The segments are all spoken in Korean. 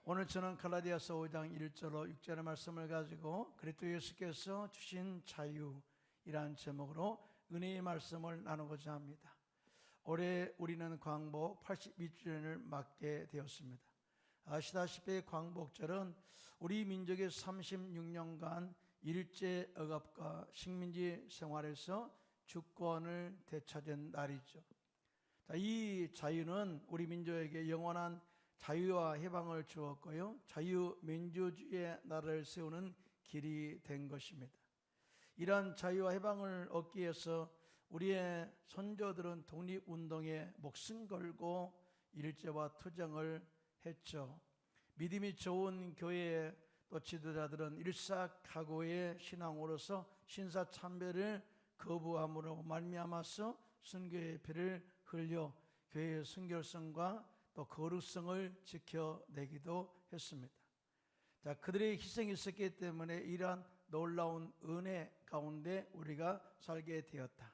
오늘 저는 갈라디아서 5장 1절로 6절의 말씀을 가지고 그리스도 예수께서 주신 자유이란 제목으로 은혜의 말씀을 나누고자 합니다. 올해 우리는 광복 82주년을 맞게 되었습니다. 아시다시피 광복절은 우리 민족의 36년간 일제 억압과 식민지 생활에서 주권을 되찾은 날이죠. 이 자유는 우리 민족에게 영원한 자유와 해방을 주었고요, 자유민주주의의 나라를 세우는 길이 된 것입니다. 이러한 자유와 해방을 얻기 위해서 우리의 선조들은 독립운동에 목숨 걸고 일제와 투쟁을 했죠. 믿음이 좋은 교회의 또 지도자들은 일사각오의 신앙으로서 신사참배를 거부함으로 말미암아서 순교의 피를 흘려 교회의 순결성과 또 거룩성을 지켜내기도 했습니다. 그들의 희생이 있었기 때문에 이러한 놀라운 은혜 가운데 우리가 살게 되었다.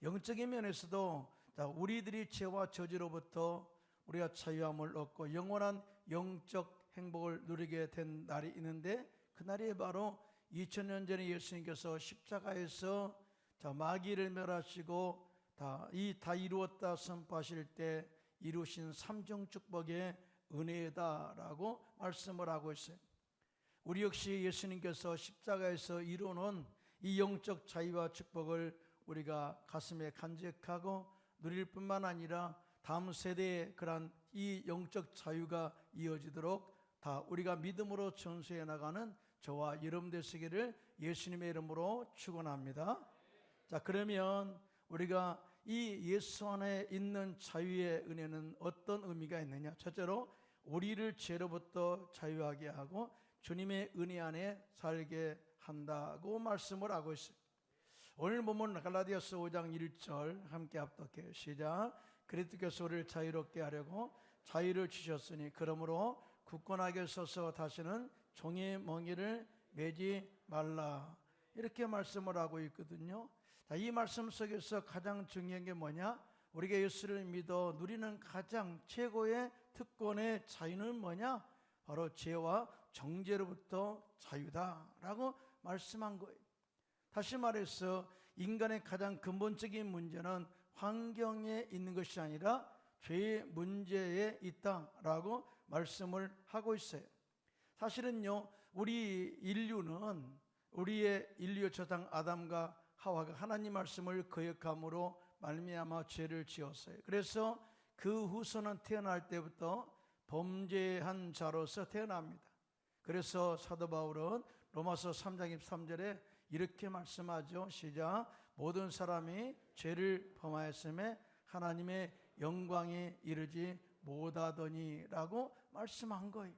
영적인 면에서도 우리들이 죄와 저주로부터 우리가 자유함을 얻고 영원한 영적 행복을 누리게 된 날이 있는데, 그날이 바로 2000년 전에 예수님께서 십자가에서 마귀를 멸하시고 다 이루었다 선포하실 때 이루신 삼중 축복의 은혜다라고 말씀을 하고 있어요. 우리 역시 예수님께서 십자가에서 이루는 이 영적 자유와 축복을 우리가 가슴에 간직하고 누릴 뿐만 아니라 다음 세대에 그러한 이 영적 자유가 이어지도록 다 우리가 믿음으로 전수해 나가는 저와 여러분 되시기를 예수님의 이름으로 축원합니다. 그러면 우리가 이 예수 안에 있는 자유의 은혜는 어떤 의미가 있느냐? 첫째로 우리를 죄로부터 자유하게 하고 주님의 은혜 안에 살게 한다고 말씀을 하고 있어요. 오늘 보면 갈라디아서 5장 1절 함께 합독해요. 시작. 그리스도께서 우리를 자유롭게 하려고 자유를 주셨으니 그러므로 굳건하게 서서 다시는 종의 멍에를 매지 말라, 이렇게 말씀을 하고 있거든요. 이 말씀 속에서 가장 중요한 게 뭐냐? 우리가 예수를 믿어 누리는 가장 최고의 특권의 자유는 뭐냐? 바로 죄와 정죄로부터 자유다라고 말씀한 거예요. 다시 말해서 인간의 가장 근본적인 문제는 환경에 있는 것이 아니라 죄의 문제에 있다라고 말씀을 하고 있어요. 사실은요, 우리의 인류의 조상 아담과 하와가 하나님 말씀을 거역함으로 말미암아 죄를 지었어요. 그래서 그 후손은 태어날 때부터 범죄한 자로서 태어납니다. 그래서 사도 바울은 로마서 3장 23절에 이렇게 말씀하죠. 시작. 모든 사람이 죄를 범하였음에 하나님의 영광에 이르지 못하더니라고 말씀한 거예요.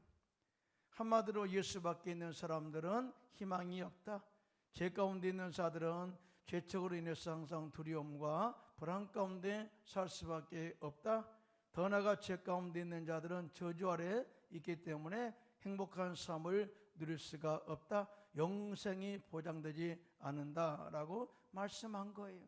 한마디로 예수 밖에 있는 사람들은 희망이 없다. 죄 가운데 있는 자들은 죄책으로 인해서 항상 두려움과 불안 가운데 살 수밖에 없다. 더 나아가 죄 가운데 있는 자들은 저주 아래 있기 때문에 행복한 삶을 누릴 수가 없다. 영생이 보장되지 않는다라고 말씀한 거예요.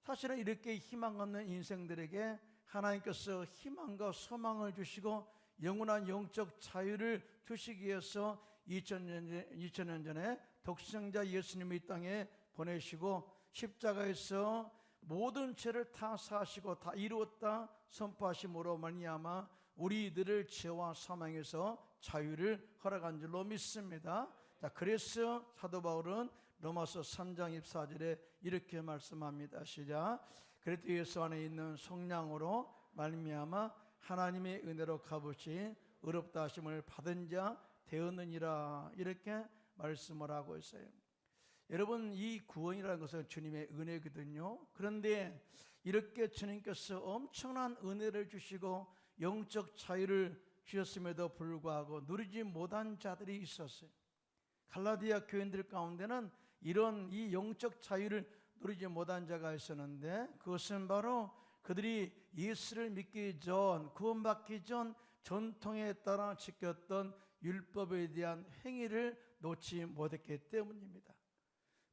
사실은 이렇게 희망 없는 인생들에게 하나님께서 희망과 소망을 주시고 영원한 영적 자유를 주시기 위해서 2000년 전에 독생자 예수님을 이 땅에 보내시고 십자가에서 모든 죄를 다 사하시고 다 이루었다 선포하심으로 말미암아 우리들을 죄와 사망에서 자유를 허락한 줄로 믿습니다. 그래서 사도 바울은 로마서 3장 24절에 이렇게 말씀합니다. 시작. 그리스도 예수 안에 있는 속량으로 말미암아 하나님의 은혜로 값없이 의롭다 하심을 받은 자 되었느니라, 이렇게 말씀을 하고 있어요. 여러분, 이 구원이라는 것은 주님의 은혜거든요. 그런데 이렇게 주님께서 엄청난 은혜를 주시고 영적 자유를 주셨음에도 불구하고 누리지 못한 자들이 있었어요. 갈라디아 교인들 가운데는 이런 이 영적 자유를 누리지 못한 자가 있었는데, 그것은 바로 그들이 예수를 믿기 전, 구원받기 전 전통에 따라 지켰던 율법에 대한 행위를 놓지 못했기 때문입니다.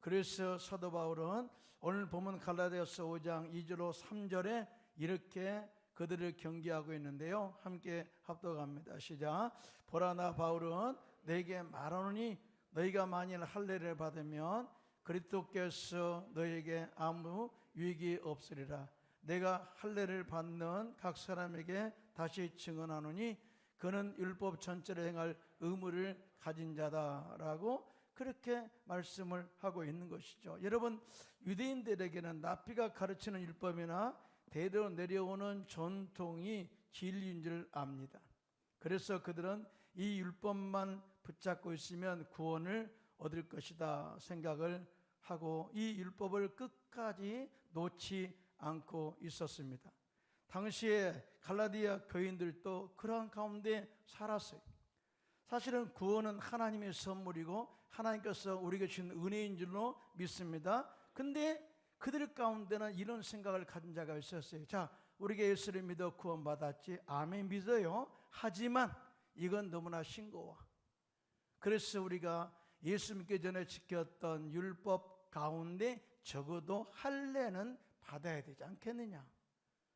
그래서 사도 바울은 오늘 보면 갈라디아서 5장 2절로 3절에 이렇게 그들을 경계하고 있는데요. 함께 합독합니다. 시작. 보라, 나 바울은 너에게 말하노니 너희가 만일 할례를 받으면 그리스도께서 너희에게 아무 유익이 없으리라. 내가 할례를 받는 각 사람에게 다시 증언하노니 그는 율법 전체를 행할 의무를 가진 자다라고 그렇게 말씀을 하고 있는 것이죠. 여러분, 유대인들에게는 랍비가 가르치는 율법이나 대대로 내려오는 전통이 진리인 줄 압니다. 그래서 그들은 이 율법만 붙잡고 있으면 구원을 얻을 것이다 생각을 하고 이 율법을 끝까지 놓지 않고 있었습니다. 당시에 갈라디아 교인들도 그러한 가운데 살았어요. 사실은 구원은 하나님의 선물이고 하나님께서 우리에게 주신 은혜인 줄로 믿습니다. 근데 그들 가운데는 이런 생각을 가진 자가 있었어요. 자, 우리가 예수를 믿어 구원받았지. 아멘, 믿어요. 하지만 이건 너무나 싱거워. 그래서 우리가 예수 믿기 전에 지켰던 율법 가운데 적어도 할례는 받아야 되지 않겠느냐.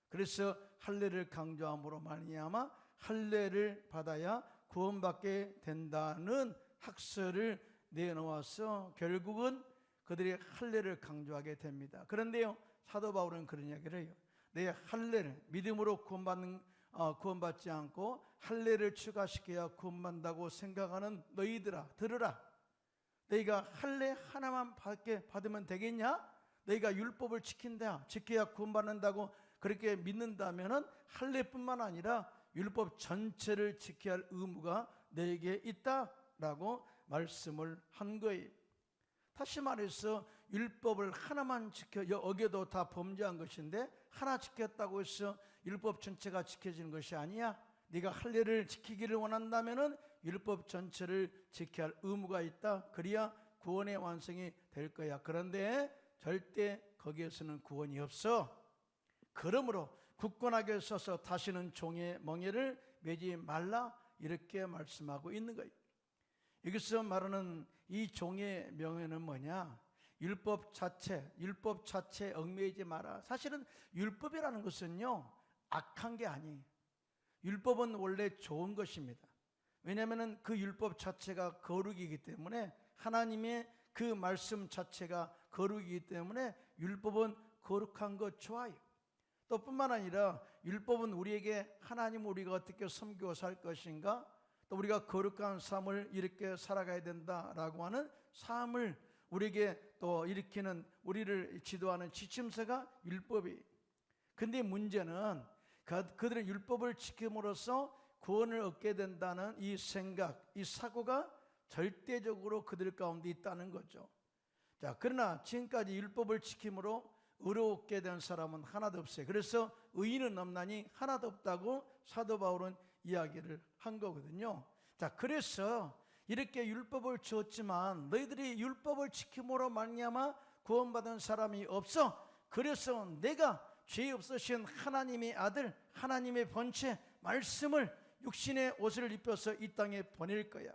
그래서 할례를 강조함으로 말미암아 할례를 받아야 구원받게 된다는 학설을 내놓아서 결국은 그들이 할례를 강조하게 됩니다. 그런데요, 사도 바울은 그런 이야기를 해요. 내 할례를 믿음으로 구원받지 않고 할례를 추가시켜야 구원받는다고 생각하는 너희들아, 들으라. 너희가 할례 하나만 받으면 되겠냐? 너희가 율법을 지켜야 구원받는다고 그렇게 믿는다면은 할례뿐만 아니라 율법 전체를 지켜야 할 의무가 너에게 있다라고 말씀을 한 거예요. 다시 말해서 율법을 하나만 어겨도 다 범죄한 것인데 하나 지켰다고 해서 율법 전체가 지켜지는 것이 아니야. 네가 할례를 지키기를 원한다면은 율법 전체를 지켜야 할 의무가 있다. 그래야 구원의 완성이 될 거야. 그런데 절대 거기에서는 구원이 없어. 그러므로 굳건하게 서서 다시는 종의 멍에를 매지 말라 이렇게 말씀하고 있는 거예요. 여기서 말하는 이 종의 명예는 뭐냐? 율법 자체에 얽매이지 마라. 사실은 율법이라는 것은요, 악한 게 아니에요. 율법은 원래 좋은 것입니다. 왜냐하면 그 율법 자체가 거룩이기 때문에, 하나님의 그 말씀 자체가 거룩이기 때문에 율법은 거룩한 것 좋아요. 또 뿐만 아니라 율법은 우리에게 하나님 우리가 어떻게 섬기고 살 것인가, 또 우리가 거룩한 삶을 이렇게 살아가야 된다라고 하는 삶을 우리에게 또 일으키는, 우리를 지도하는 지침서가 율법이에요. 근데 문제는 그들의 율법을 지킴으로써 구원을 얻게 된다는 이 생각, 이 사고가 절대적으로 그들 가운데 있다는 거죠. 자, 그러나 지금까지 율법을 지킴으로 의롭게 된 사람은 하나도 없어요. 그래서 의인은 없나니 하나도 없다고 사도 바울은 이야기를 한 거거든요. 자, 그래서 이렇게 율법을 주었지만 너희들이 율법을 지킴으로 말미암아 구원받은 사람이 없어. 그래서 내가 죄 없으신 하나님의 아들, 하나님의 본체 말씀을 육신의 옷을 입혀서 이 땅에 보낼 거야.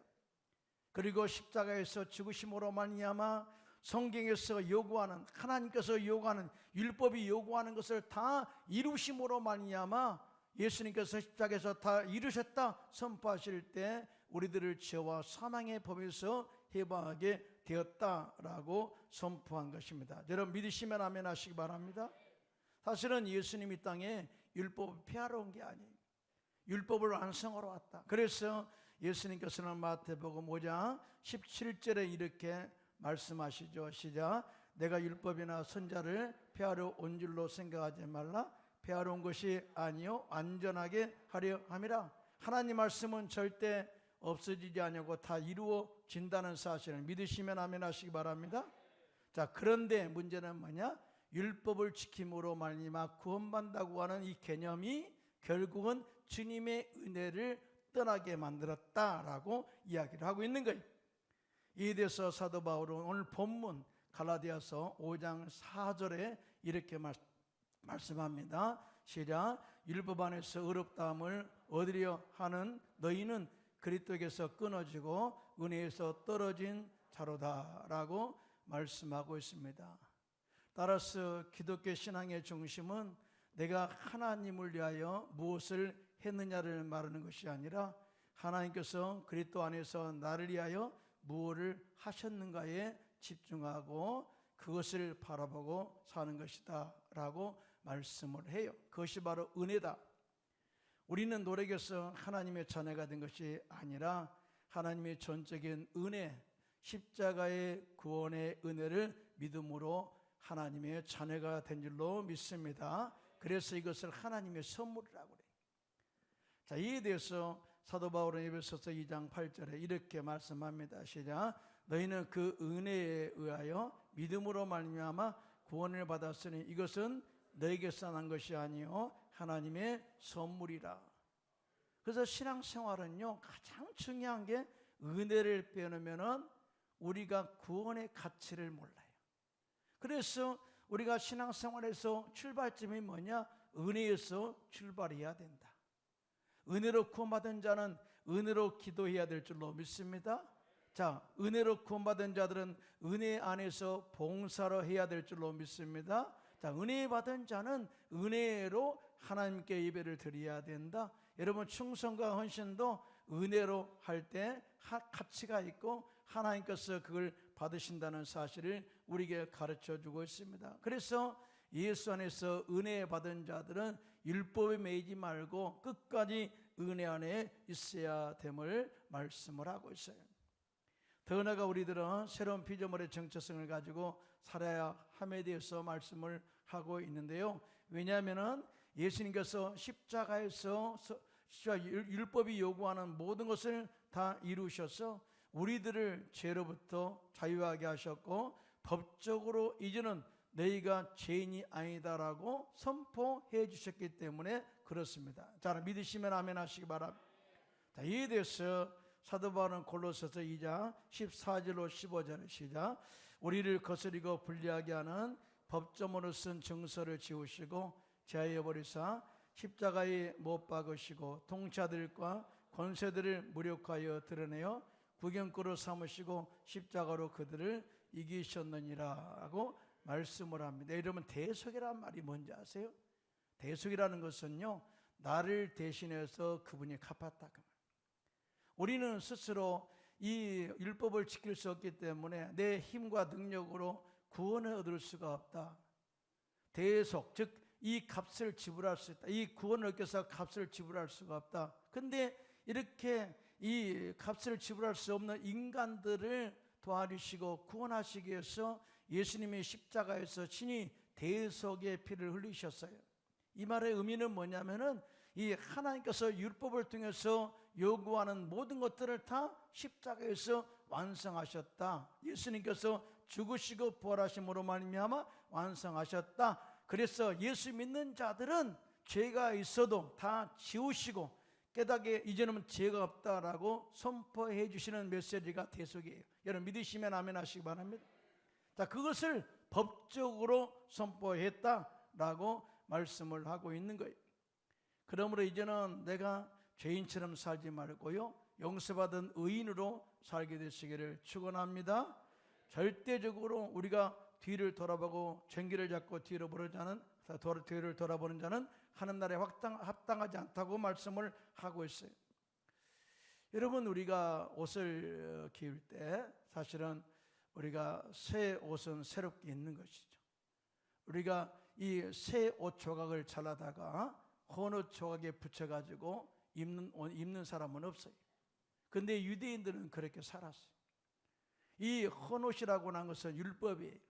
그리고 십자가에서 죽으심으로 말미암아 성경에서 요구하는, 하나님께서 요구하는, 율법이 요구하는 것을 다 이루심으로 말미암아 예수님께서 십자가에서 다 이루셨다 선포하실 때 우리들을 죄와 사망의 법에서 해방하게 되었다라고 선포한 것입니다. 여러분 믿으시면 아멘 하시기 바랍니다. 사실은 예수님이 이 땅에 율법을 폐하러 온 게 아니에요. 율법을 완성하러 왔다. 그래서 예수님께서는 마태복음 5장 17절에 이렇게 말씀하시죠. 시작. 내가 율법이나 선자를 폐하러 온 줄로 생각하지 말라. 폐하러 온 것이 아니요 완전하게 하려 함이라. 하나님 말씀은 절대 없어지지 않냐고 다 이루어진다는 사실을 믿으시면 아멘 하시기 바랍니다. 자, 그런데 문제는 뭐냐? 율법을 지킴으로 말미암아 구원받는다고 하는 이 개념이 결국은 주님의 은혜를 떠나게 만들었다라고 이야기를 하고 있는 거예요. 이에 대해서 사도 바울은 오늘 본문 갈라디아서 5장 4절에 이렇게 말씀합니다. 시작. 율법 안에서 의롭다함을 얻으려 하는 너희는 그리스도에게서 끊어지고 은혜에서 떨어진 자로다라고 말씀하고 있습니다. 따라서 기독교 신앙의 중심은 내가 하나님을 위하여 무엇을 했느냐를 말하는 것이 아니라 하나님께서 그리스도 안에서 나를 위하여 무엇을 하셨는가에 집중하고 그것을 바라보고 사는 것이다 라고 말씀을 해요. 그것이 바로 은혜다. 우리는 노력해서 하나님의 자녀가 된 것이 아니라 하나님의 전적인 은혜, 십자가의 구원의 은혜를 믿음으로 하나님의 자녀가 된 줄로 믿습니다. 그래서 이것을 하나님의 선물이라고 그래요. 자, 이에 대해서 사도 바울은 에베소서 2장 8절에 이렇게 말씀합니다. 시작. 너희는 그 은혜에 의하여 믿음으로 말미암아 구원을 받았으니 이것은 너희에게서 난 것이 아니요 하나님의 선물이라. 그래서 신앙생활은요, 가장 중요한 게 은혜를 빼놓으면은 우리가 구원의 가치를 몰라요. 그래서 우리가 신앙생활에서 출발점이 뭐냐? 은혜에서 출발해야 된다. 은혜로 구원받은 자는 은혜로 기도해야 될 줄로 믿습니다. 자, 은혜로 구원받은 자들은 은혜 안에서 봉사를 해야 될 줄로 믿습니다. 자, 은혜 받은 자는 은혜로 하나님께 예배를 드려야 된다. 여러분, 충성과 헌신도 은혜로 할 때 가치가 있고 하나님께서 그걸 받으신다는 사실을 우리에게 가르쳐 주고 있습니다. 그래서 예수 안에서 은혜 받은 자들은 율법에 매이지 말고 끝까지 은혜 안에 있어야 됨을 말씀을 하고 있어요. 더 나아가 우리들은 새로운 피조물의 정체성을 가지고 살아야 함에 대해서 말씀을 하고 있는데요. 왜냐하면 예수님께서 십자가에서 율법이 요구하는 모든 것을 다 이루셔서 우리들을 죄로부터 자유하게 하셨고 법적으로 이제는 너희가 죄인이 아니다라고 선포해 주셨기 때문에 그렇습니다. 자, 믿으시면 아멘 하시기 바랍니다. 자, 이에 대해서 사도 바울은 골로새서 2장 14절로 15절의 시작. 우리를 거스리고 불리하게 하는 법조문으로 쓴 증서를 지우시고 제하여 버리사 십자가에 못 박으시고 통치자들과 권세들을 무력하여 드러내어 구경거로 삼으시고 십자가로 그들을 이기셨느니라 하고 말씀을 합니다. 여러분, 대속이라는 말이 뭔지 아세요? 대속이라는 것은요, 나를 대신해서 그분이 갚았다 그 말. 우리는 스스로 이 율법을 지킬 수 없기 때문에 내 힘과 능력으로 구원을 얻을 수가 없다. 대속, 즉 이 값을 지불할 수 있다. 이 구원을 얻기 위해서 값을 지불할 수가 없다. 근데 이렇게 이 값을 지불할 수 없는 인간들을 도와주시고 구원하시기 위해서 예수님이 십자가에서 친히 대속의 피를 흘리셨어요. 이 말의 의미는 뭐냐면은 이 하나님께서 율법을 통해서 요구하는 모든 것들을 다 십자가에서 완성하셨다. 예수님께서 죽으시고 부활하심으로 말미암아 완성하셨다. 그래서 예수 믿는 자들은 죄가 있어도 다 지우시고 깨닫게 이제는 죄가 없다라고 선포해 주시는 메시지가 대속이에요. 여러분, 믿으시면 아멘 하시기 바랍니다. 자, 그것을 법적으로 선포했다라고 말씀을 하고 있는 거예요. 그러므로 이제는 내가 죄인처럼 살지 말고요, 용서받은 의인으로 살게 되시기를 축원합니다. 절대적으로 우리가 뒤를 돌아보고 전기를 잡고 뒤로 뒤를 돌아보는 자는 하는 날에 합당하지 않다고 말씀을 하고 있어요. 여러분, 우리가 옷을 기울 때 사실은 우리가 새 옷은 새롭게 입는 것이죠. 우리가 이 새 옷 조각을 잘라다가 헌 옷 조각에 붙여가지고 입는 사람은 없어요. 근데 유대인들은 그렇게 살았어요. 이 헌 옷이라고 하는 것은 율법이에요.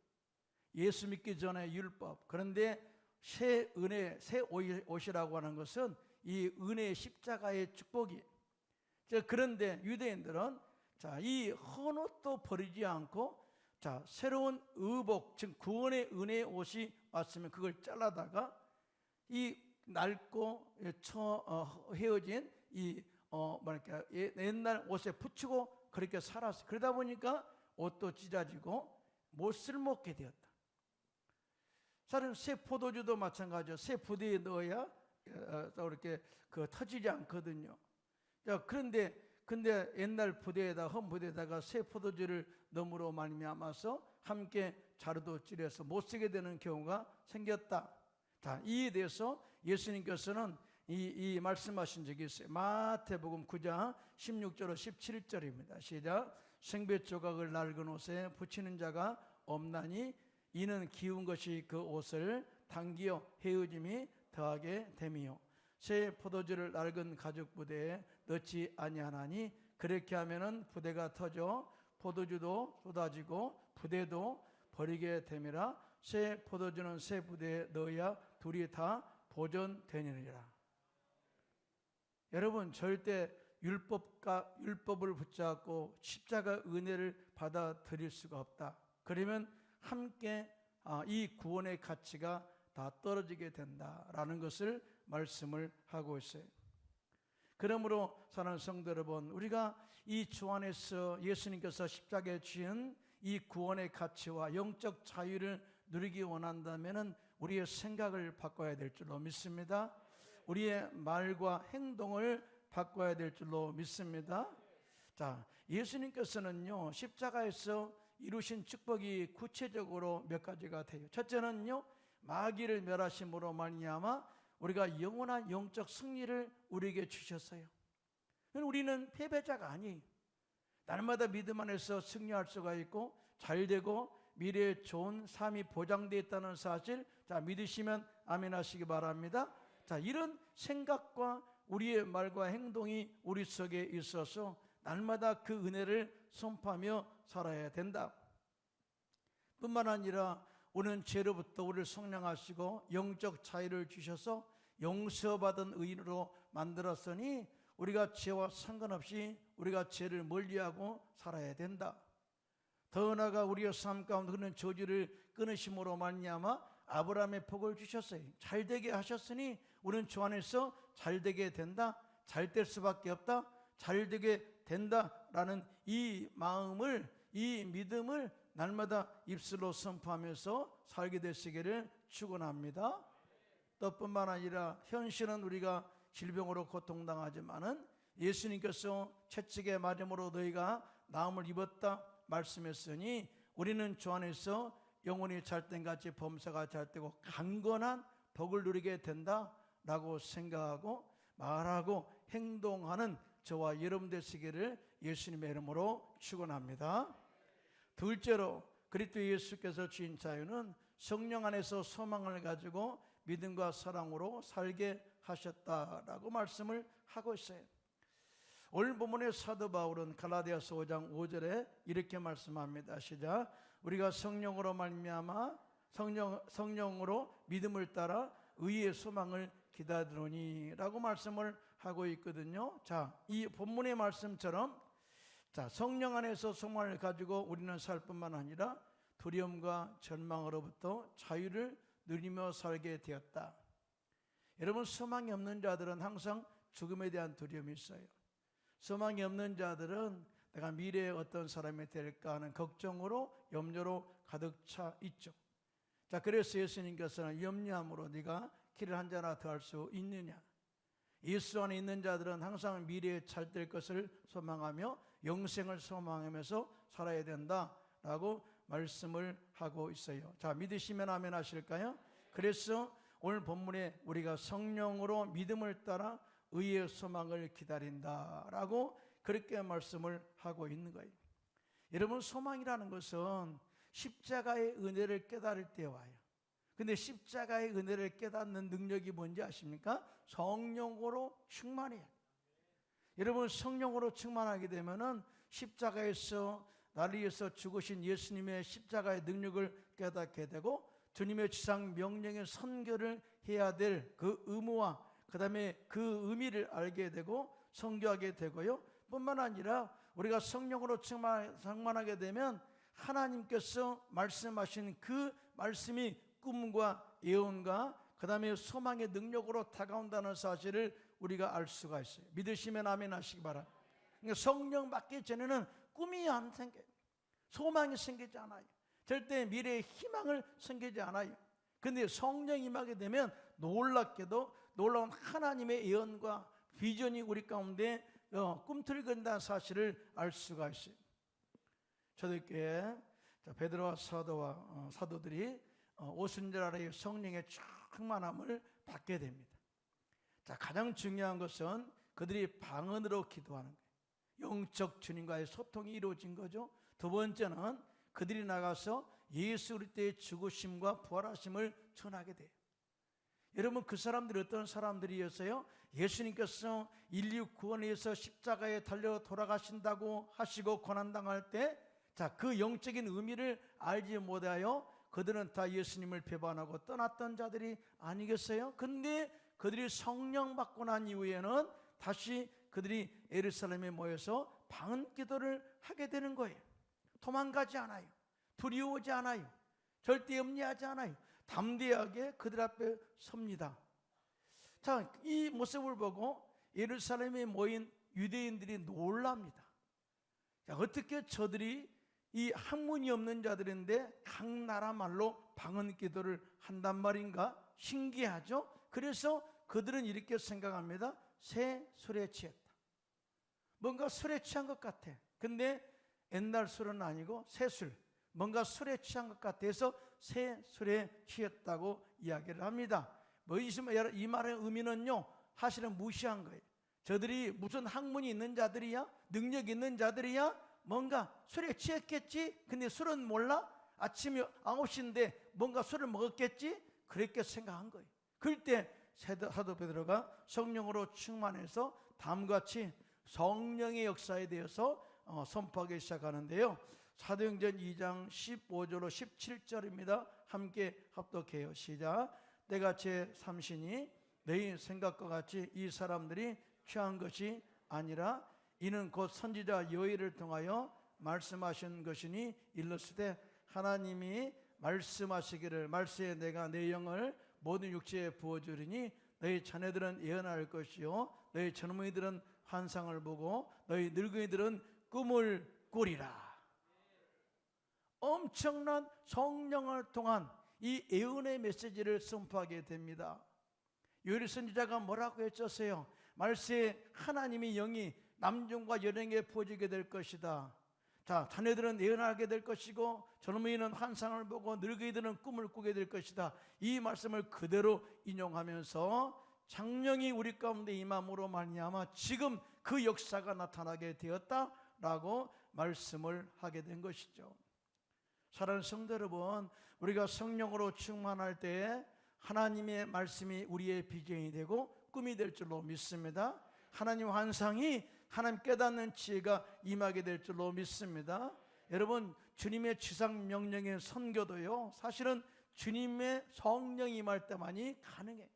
예수 믿기 전에 율법. 그런데 새 은혜, 새 옷이라고 하는 것은 이 은혜의 십자가의 축복이에요. 그런데 유대인들은 이 헌 옷도 버리지 않고 새로운 의복, 즉 구원의 은혜의 옷이 왔으면 그걸 잘라다가 이 낡고 헤어진 옛날 옷에 붙이고 그렇게 살았어요. 그러다 보니까 옷도 찢어지고 못 쓸모없게 되었다. 사실 새 포도주도 마찬가지죠. 새 부대에 넣어야 이렇게 터지지 않거든요. 그런데 옛날 부대에다 헌 부대에다가 새 포도주를 넣음으로 말미암아서 함께 자루도 찔려서 못 쓰게 되는 경우가 생겼다. 자, 이에 대해서 예수님께서는 이 말씀하신 적이 있어요. 마태복음 9장 16절로 17절입니다. 시작. 생배 조각을 낡은 옷에 붙이는 자가 없나니 이는 기운 것이 그 옷을 당기어 헤어짐이 더하게 됨이요. 새 포도주를 낡은 가죽 부대에 넣지 아니하나니 그렇게 하면은 부대가 터져 포도주도 쏟아지고 부대도 버리게 됨이라. 새 포도주는 새 부대에 넣어야 둘이 다 보존되느니라. 여러분, 절대 율법을 붙잡고 십자가 은혜를 받아들일 수가 없다. 그러면 함께 이 구원의 가치가 다 떨어지게 된다라는 것을 말씀을 하고 있어요. 그러므로 사랑하는 성도 여러분, 우리가 이 주 안에서 예수님께서 십자가에 지은 이 구원의 가치와 영적 자유를 누리기 원한다면 우리의 생각을 바꿔야 될 줄로 믿습니다. 우리의 말과 행동을 바꿔야 될 줄로 믿습니다. 자, 예수님께서는요, 십자가에서 이루신 축복이 구체적으로 몇 가지가 돼요. 첫째는요, 마귀를 멸하심으로 말미암아 우리가 영원한 영적 승리를 우리에게 주셨어요. 우리는 패배자가 아니에요. 날마다 믿음 안에서 승리할 수가 있고 잘되고 미래에 좋은 삶이 보장되어 있다는 사실, 자, 믿으시면 아멘 하시기 바랍니다. 자, 이런 생각과 우리의 말과 행동이 우리 속에 있어서 날마다 그 은혜를 선포하며 살아야 된다. 뿐만 아니라 우리는 죄로부터 우리를 속량하시고 영적 자유를 주셔서 용서받은 의인으로 만들었으니 우리가 죄와 상관없이 우리가 죄를 멀리하고 살아야 된다. 더 나아가 우리의 삶 가운데 그런 저주를 끊으심으로 말미암아 아브라함의 복을 주셨어요. 잘되게 하셨으니 우리는 주 안에서 잘되게 된다. 잘될 수밖에 없다. 잘되게 된다라는 이 마음을, 이 믿음을 날마다 입술로 선포하면서 살게 되시기를 축원합니다. 또 뿐만 아니라 현실은 우리가 질병으로 고통당하지만은 예수님께서 채찍에 맞음으로 너희가 나음을 입었다 말씀했으니 우리는 주 안에서 영혼이 잘된같이 범사가 잘되고 강건한 복을 누리게 된다라고 생각하고 말하고 행동하는 저와 여러분 되시기를 예수님의 이름으로 축원합니다. 둘째로 그리스도 예수께서 주신 자유는 성령 안에서 소망을 가지고 믿음과 사랑으로 살게 하셨다라고 말씀을 하고 있어요. 오늘 본문의 사도 바울은 갈라디아서 5장 5절에 이렇게 말씀합니다. 시작. 우리가 성령으로 말미암아 성령으로 믿음을 따라 의의 소망을 기다리노니라고 말씀을 하고 있거든요. 자, 이 본문의 말씀처럼 자, 성령 안에서 소망을 가지고 우리는 살 뿐만 아니라 두려움과 절망으로부터 자유를 누리며 살게 되었다. 여러분, 소망이 없는 자들은 항상 죽음에 대한 두려움이 있어요. 소망이 없는 자들은 내가 미래에 어떤 사람이 될까 하는 걱정으로 염려로 가득 차 있죠. 자, 그래서 예수님께서는 염려함으로 네가 길을 한 자나 더 할 수 있느냐. 예수 안에 있는 자들은 항상 미래에 잘 될 것을 소망하며 영생을 소망하면서 살아야 된다라고 말씀을 하고 있어요. 자, 믿으시면 아멘 하실까요? 그래서 오늘 본문에 우리가 성령으로 믿음을 따라 의의 소망을 기다린다라고 그렇게 말씀을 하고 있는 거예요. 여러분, 소망이라는 것은 십자가의 은혜를 깨달을 때 와요. 근데 십자가의 은혜를 깨닫는 능력이 뭔지 아십니까? 성령으로 충만해요. 여러분, 성령으로 충만하게 되면은 십자가에서 나를 위해서 죽으신 예수님의 십자가의 능력을 깨닫게 되고 주님의 지상 명령의 선교를 해야 될 그 의무와 그 다음에 그 의미를 알게 되고 선교하게 되고요. 뿐만 아니라 우리가 성령으로 충만하게 되면 하나님께서 말씀하신 그 말씀이 꿈과 예언과 그 다음에 소망의 능력으로 다가온다는 사실을 우리가 알 수가 있어요. 믿으시면 아멘 하시기 바랍니다. 그러니까 성령 받기 전에는 꿈이 안 생겨요. 소망이 생기지 않아요. 절대 미래의 희망을 생기지 않아요. 그런데 성령 임하게 되면 놀랍게도 놀라운 하나님의 예언과 비전이 우리 가운데 꿈틀거린다는 사실을 알 수가 있어요. 초대교회 베드로와 사도들이 오순절 아래 성령에 쫙 충만함을 받게 됩니다. 자, 가장 중요한 것은 그들이 방언으로 기도하는 거예요. 영적 주님과의 소통이 이루어진 거죠. 두 번째는 그들이 나가서 예수 그리스도의 죽으심과 부활하심을 전하게 돼요. 여러분, 그 사람들이 어떤 사람들이었어요? 예수님께서 인류 구원을 위해서 십자가에 달려 돌아가신다고 하시고 고난당할 때, 자, 그 영적인 의미를 알지 못하여 그들은 다 예수님을 배반하고 떠났던 자들이 아니겠어요? 근데 그들이 성령 받고 난 이후에는 다시 그들이 예루살렘에 모여서 방언 기도를 하게 되는 거예요. 도망가지 않아요. 두려워하지 않아요. 절대 염려하지 않아요. 담대하게 그들 앞에 섭니다. 자, 이 모습을 보고 예루살렘에 모인 유대인들이 놀랍니다. 자, 어떻게 저들이 이 학문이 없는 자들인데 각 나라 말로 방언 기도를 한단 말인가? 신기하죠? 그래서 그들은 이렇게 생각합니다. 새 술에 취했다. 뭔가 술에 취한 것 같아. 근데 옛날 술은 아니고 새 술, 뭔가 술에 취한 것 같아서 새 술에 취했다고 이야기를 합니다. 이 말의 의미는요, 사실은 무시한 거예요. 저들이 무슨 학문이 있는 자들이야? 능력 있는 자들이야? 뭔가 술에 취했겠지? 근데 술은 몰라? 아침이 9시인데 뭔가 술을 먹었겠지? 그렇게 생각한 거예요. 그럴 때 사도 베드로가 성령으로 충만해서 다음과 같이 성령의 역사에 대해서 선포하기 시작하는데요. 사도행전 2장 15절로 17절입니다. 함께 합독해요. 시작. 때가 제3시니 너희 생각과 같이 이 사람들이 취한 것이 아니라 이는 곧 선지자 여호야를 통하여 말씀하신 것이니 일렀으되 하나님이 말씀하시기를 말세에 내가 내 영을 모든 육체에 부어주리니 너희 자녀들은 예언할 것이요 너희 젊은이들은 환상을 보고 너희 늙은이들은 꿈을 꾸리라. 엄청난 성령을 통한 이 예언의 메시지를 선포하게 됩니다. 요엘 선지자가 뭐라고 했었어요? 말세에 하나님의 영이 남종과 여종에게 부어지게 될 것이다. 자, 자녀들은 예언하게 될 것이고 젊은이는 환상을 보고 늙은이들은 꿈을 꾸게 될 것이다. 이 말씀을 그대로 인용하면서 성령이 우리 가운데 임함으로 말미암아 지금 그 역사가 나타나게 되었다라고 말씀을 하게 된 것이죠. 사랑하는 성도 여러분, 우리가 성령으로 충만할 때 하나님의 말씀이 우리의 비전이 되고 꿈이 될 줄로 믿습니다. 하나님 환상이 하나님 깨닫는 지혜가 임하게 될 줄로 믿습니다. 여러분, 주님의 지상 명령의 선교도요, 사실은 주님의 성령이 임할 때만이 가능해요.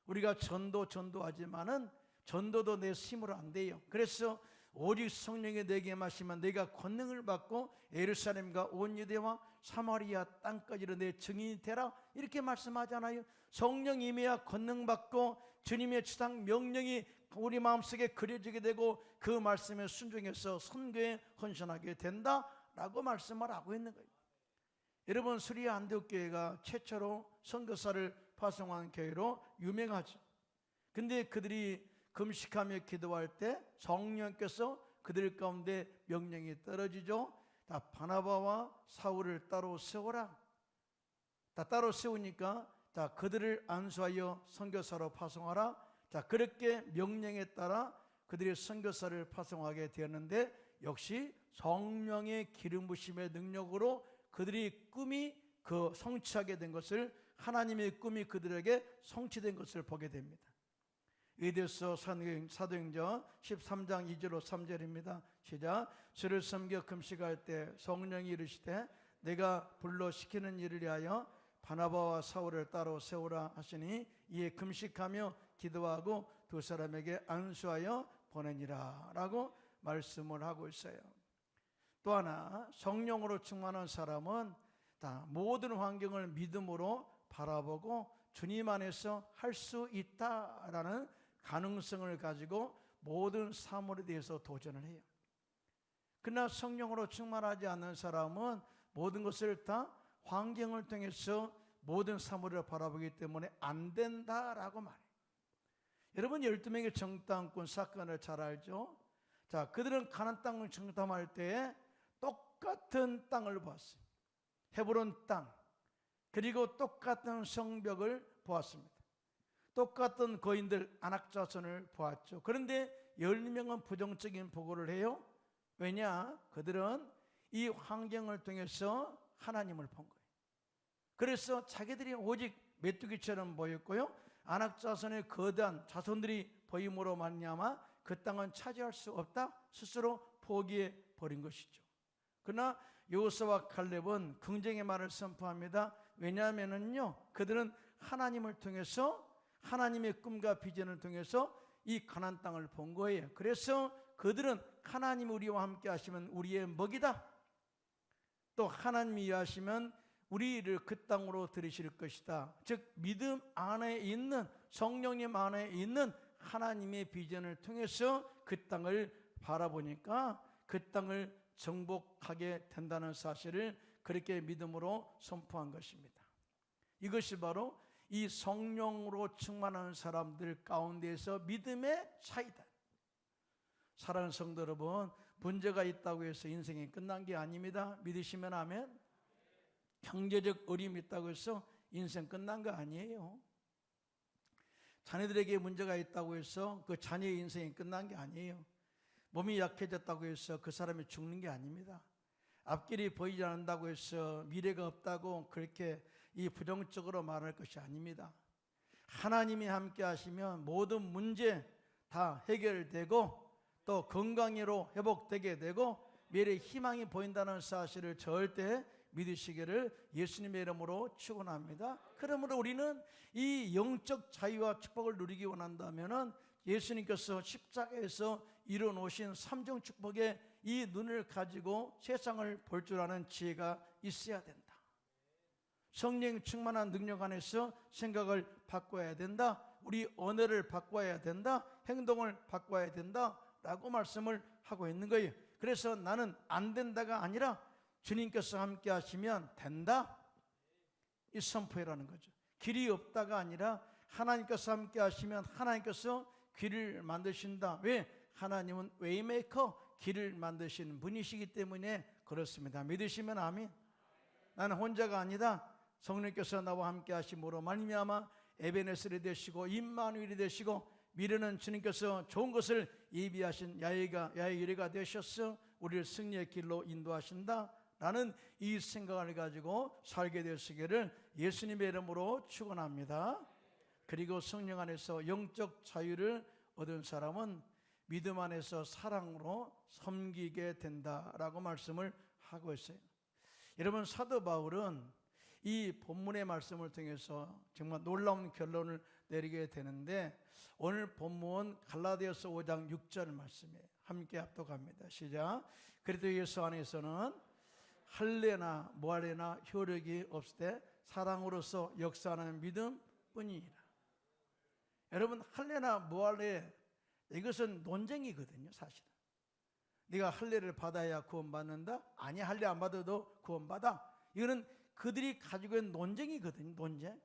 우리가 전도하지만은 전도도 내 힘으로 안 돼요. 그래서 오직 성령이 내게 임하시면 내가 권능을 받고 예루살렘과 온 유대와 사마리아 땅까지로 내 증인이 되라, 이렇게 말씀하잖아요. 성령이 임해야 권능 받고 주님의 지상 명령이 우리 마음속에 그려지게 되고 그 말씀에 순종해서 선교에 헌신하게 된다라고 말씀을 하고 있는 거예요. 여러분, 수리아 안디옥교회가 최초로 선교사를 파송한 교회로 유명하죠. 근데 그들이 금식하며 기도할 때 성령께서 그들 가운데 명령이 떨어지죠. 다 바나바와 사울을 따로 세워라. 다 따로 세우니까 자, 그들을 안수하여 선교사로 파송하라. 자, 그렇게 명령에 따라 그들이 선교사를 파송하게 되었는데 역시 성령의 기름 부심의 능력으로 그들이 꿈이 그 성취하게 된 것을, 하나님의 꿈이 그들에게 성취된 것을 보게 됩니다. 에베소 사도행전 13장 2절로 3절입니다. 시작. 주를 섬겨 금식할 때 성령이 이르시되 내가 불러 시키는 일을 위하여 바나바와 사울을 따로 세우라 하시니 이에 금식하며 기도하고 두 사람에게 안수하여 보내니라 라고 말씀을 하고 있어요. 또 하나, 성령으로 충만한 사람은 다 모든 환경을 믿음으로 바라보고 주님 안에서 할 수 있다라는 가능성을 가지고 모든 사물에 대해서 도전을 해요. 그러나 성령으로 충만하지 않는 사람은 모든 것을 다 환경을 통해서 모든 사물을 바라보기 때문에 안 된다라고 말해요. 여러분, 12명의 정탐꾼 사건을 잘 알죠? 자, 그들은 가나안 땅을 정탐할 때 똑같은 땅을 보았어요. 헤브론 땅, 그리고 똑같은 성벽을 보았습니다. 똑같은 거인들 안악자손을 보았죠. 그런데 12명은 부정적인 보고를 해요. 왜냐? 그들은 이 환경을 통해서 하나님을 본 거예요. 그래서 자기들이 오직 메뚜기처럼 보였고요, 안악자손의 거대한 자손들이 보임으로 말미암아 그 땅은 차지할 수 없다 스스로 포기해 버린 것이죠. 그러나 여호수아와 갈렙은 긍정의 말을 선포합니다. 왜냐하면요, 그들은 하나님을 통해서, 하나님의 꿈과 비전을 통해서 이 가나안 땅을 본 거예요. 그래서 그들은 하나님이 우리와 함께 하시면 우리의 먹이다, 또 하나님이 하시면 우리를 그 땅으로 들이실 것이다. 즉 믿음 안에 있는, 성령님 안에 있는 하나님의 비전을 통해서 그 땅을 바라보니까 그 땅을 정복하게 된다는 사실을 그렇게 믿음으로 선포한 것입니다. 이것이 바로 이 성령으로 충만한 사람들 가운데서 믿음의 차이다. 사랑하는 성도 여러분, 문제가 있다고 해서 인생이 끝난 게 아닙니다. 믿으시면 아멘. 경제적 어려움이 있다고 해서 인생 끝난 거 아니에요. 자녀들에게 문제가 있다고 해서 그 자녀의 인생이 끝난 게 아니에요. 몸이 약해졌다고 해서 그 사람이 죽는 게 아닙니다. 앞길이 보이지 않는다고 해서 미래가 없다고 그렇게 이 부정적으로 말할 것이 아닙니다. 하나님이 함께 하시면 모든 문제 다 해결되고 또 건강으로 회복되게 되고 미래의 희망이 보인다는 사실을 절대 믿으시기를 예수님의 이름으로 축원합니다. 그러므로 우리는 이 영적 자유와 축복을 누리기 원한다면은 예수님께서 십자가에서 이뤄놓으신 삼중 축복의 이 눈을 가지고 세상을 볼 줄 아는 지혜가 있어야 된다. 성령 충만한 능력 안에서 생각을 바꿔야 된다. 우리 언어를 바꿔야 된다. 행동을 바꿔야 된다 라고 말씀을 하고 있는 거예요. 그래서 나는 안 된다가 아니라 주님께서 함께 하시면 된다, 이 선포라는 거죠. 길이 없다가 아니라 하나님께서 함께 하시면 하나님께서 길을 만드신다. 왜? 하나님은 웨이메이커, 길을 만드시는 분이시기 때문에 그렇습니다. 믿으시면 아멘. 나는 혼자가 아니다. 성령께서 나와 함께 하심으로 말미암아 에베네셀이 되시고 임마누엘이 되시고 미래는 주님께서 좋은 것을 예비하신 야의 유래가 되셨어 우리를 승리의 길로 인도하신다 라는 이 생각을 가지고 살게 되시기를 예수님의 이름으로 축원합니다. 그리고 성령 안에서 영적 자유를 얻은 사람은 믿음 안에서 사랑으로 섬기게 된다라고 말씀을 하고 있어요. 여러분, 사도 바울은 이 본문의 말씀을 통해서 정말 놀라운 결론을 내리게 되는데, 오늘 본문 갈라디아서 5장 6절 말씀에 함께 합독합니다. 시작. 그리스도 예수 안에서는 할례나 무할례나 효력이 없을 때 사랑으로서 역사하는 믿음 뿐이니라. 여러분, 할례나 무할례, 이것은 논쟁이거든요. 사실은 네가 할례를 받아야 구원받는다, 아니 할례 안 받아도 구원받아, 이거는 그들이 가지고 있는 논쟁이거든요. 논쟁.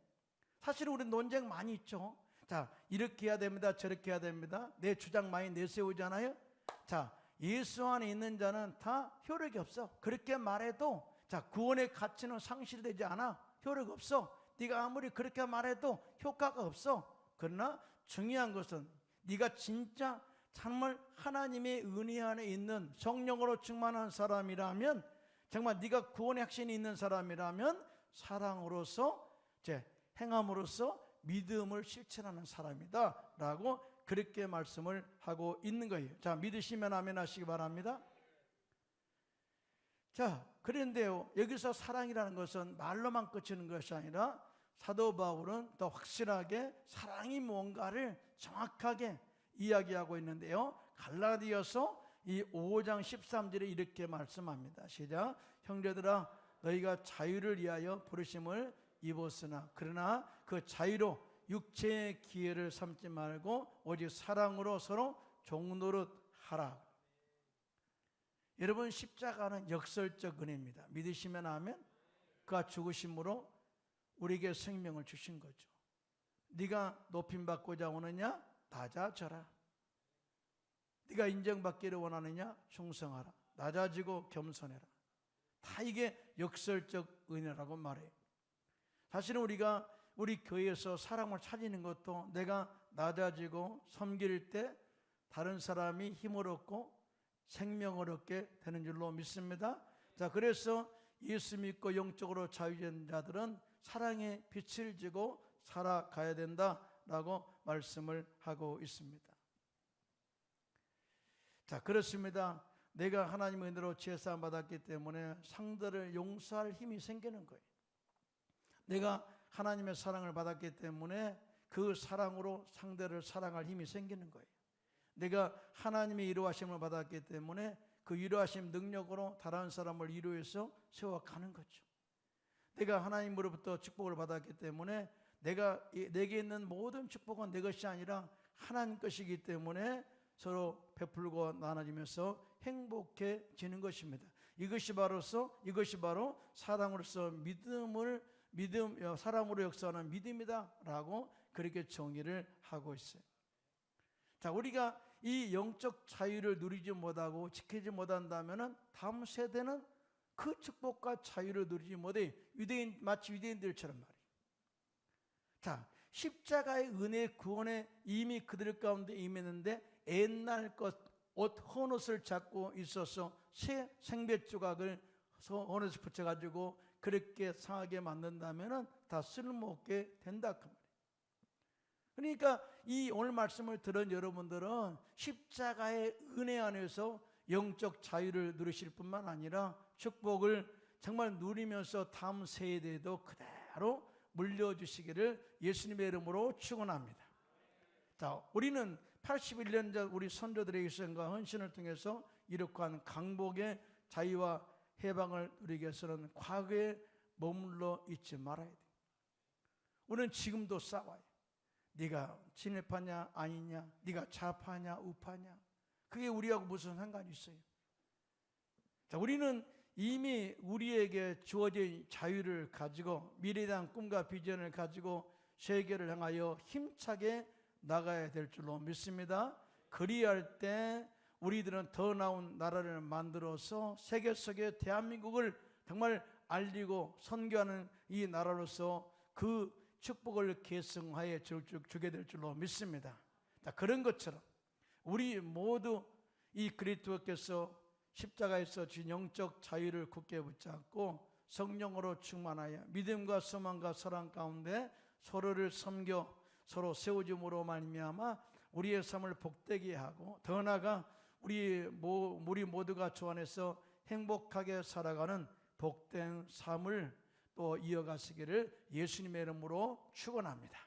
사실 우리 논쟁 많이 있죠. 자, 이렇게 해야 됩니다, 저렇게 해야 됩니다. 내 주장 많이 내세우잖아요. 자, 예수 안에 있는 자는 다 효력이 없어. 그렇게 말해도 자, 구원의 가치는 상실되지 않아. 효력 없어. 네가 아무리 그렇게 말해도 효과가 없어. 그러나 중요한 것은 네가 진짜 정말 하나님의 은혜 안에 있는 성령으로 충만한 사람이라면, 정말 네가 구원의 확신이 있는 사람이라면 사랑으로서, 행함으로써 믿음을 실천하는 사람이다 라고 그렇게 말씀을 하고 있는 거예요. 자, 믿으시면 아멘 하시기 바랍니다. 자, 그런데요, 여기서 사랑이라는 것은 말로만 그치는 것이 아니라 사도 바울은 더 확실하게 사랑이 뭔가를 정확하게 이야기하고 있는데요, 갈라디아서 이 5장 13절에 이렇게 말씀합니다. 시작. 형제들아, 너희가 자유를 위하여 부르심을 입었으나 그러나 그 자유로 육체의 기회를 삼지 말고 오직 사랑으로 서로 종노릇 하라. 여러분, 십자가는 역설적 은혜입니다. 믿으시면 아멘. 그가 죽으심으로 우리에게 생명을 주신 거죠. 네가 높임받고자 오느냐? 낮아져라. 네가 인정받기를 원하느냐? 충성하라. 낮아지고 겸손해라. 다 이게 역설적 은혜라고 말해요. 사실은 우리가 우리 교회에서 사람을 찾는 것도 내가 낮아지고 섬길 때 다른 사람이 힘을 얻고 생명을 얻게 되는 줄로 믿습니다. 자, 그래서 예수 믿고 영적으로 자유된 자들은 사랑의 빛을 지고 살아가야 된다라고 말씀을 하고 있습니다. 자, 그렇습니다. 내가 하나님의 은혜로 제사함 받았기 때문에 상대를 용서할 힘이 생기는 거예요. 내가 하나님의 사랑을 받았기 때문에 그 사랑으로 상대를 사랑할 힘이 생기는 거예요. 내가 하나님의 위로하심을 받았기 때문에 그 위로하심 능력으로 다른 사람을 위로해서 세워가는 거죠. 내가 하나님으로부터 축복을 받았기 때문에 내게 있는 모든 축복은 내 것이 아니라 하나님 것이기 때문에 서로 베풀고 나눠지면서 행복해지는 것입니다. 이것이 바로 사랑으로서 사랑으로 역사하는 믿음이다라고 그렇게 정의를 하고 있어요. 자, 우리가 이 영적 자유를 누리지 못하고 지키지 못한다면은 다음 세대는 그 축복과 자유를 누리지 못해 마치 유대인들처럼 말이에요. 자, 십자가의 은혜 구원에 이미 그들 가운데 임했는데 옛날 헌 옷을 잡고 있어서 새 생배 조각을 헌 옷에 붙여가지고 그렇게 상하게 만든다면은 다 쓸모없게 된다 그 말이에요. 그러니까 이 오늘 말씀을 들은 여러분들은 십자가의 은혜 안에서 영적 자유를 누리실 뿐만 아니라 축복을 정말 누리면서 다음 세대에도 그대로 물려주시기를 예수님의 이름으로 축원합니다. 자, 우리는 81년 전 우리 선조들의 희생과 헌신을 통해서 이룩한 강복의 자유와 해방을 누리기 위해서는 과거에 머물러 있지 말아야 돼요. 우리는 지금도 싸워요. 네가 진입하냐 아니냐, 네가 좌파냐 우파냐, 그게 우리하고 무슨 상관이 있어요? 자, 우리는 이미 우리에게 주어진 자유를 가지고 미래에 대한 꿈과 비전을 가지고 세계를 향하여 힘차게 나가야 될 줄로 믿습니다. 그리할 때 우리들은 더 나은 나라를 만들어서 세계 속에 대한민국을 정말 알리고 선교하는 이 나라로서 그 축복을 계승하여 주게 될 줄로 믿습니다. 자, 그런 것처럼 우리 모두 이 그리스도께서 십자가에서 주신 영적 자유를 굳게 붙잡고 성령으로 충만하여 믿음과 소망과 사랑 가운데 서로를 섬겨 서로 세워줌으로 말미암아 우리의 삶을 복되게 하고 더 나아가 우리 모두가 주 안에서 행복하게 살아가는 복된 삶을 또 이어가시기를 예수님의 이름으로 축원합니다.